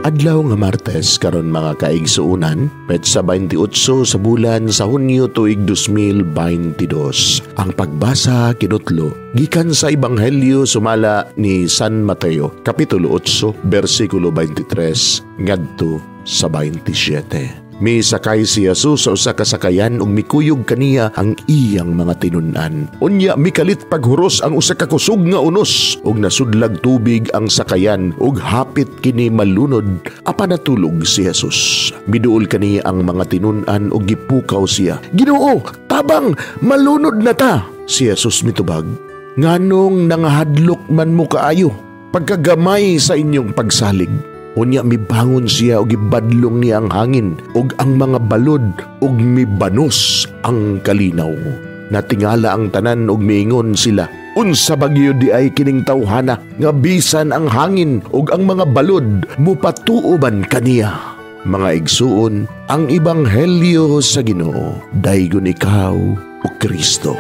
Adlaw nga Martes karon mga kaigsuunan, petsa 28 sa bulan sa Hunyo tuig 2022. Ang pagbasa kinutlo gikan sa Ebanghelyo sumala ni San Mateo, kapitulo 8, bersikulo 23 ngadto sa 27. Misakay si Jesus sa usa ka sakayan ug mikuyog kaniya ang iyang mga tinud-an. Unya mikalit paghuros ang usa ka kusog nga unos ug nasudlag tubig ang sakayan ug hapit kini malunod apan natulog si Jesus. Miduol kaniya ang mga tinud-an ug gipukaw siya. Ginoo, tabang malunod na ta. Si Jesus mitubag, nganong nangahadlok man mo kaayo pagkagamay sa inyong pagsalig. Unya mibangon siya ug gibadlong niya ang hangin ug ang mga balod ug mibanos ang kalinaw. Natingala ang tanan ug miingon sila, unsa bagyo di ay kining tawhana nga bisan ang hangin ug ang mga balod mupatuoban kaniya. Mga igsuon, ang Ebanghelyo sa Ginoo. Daygon ikaw, o Kristo.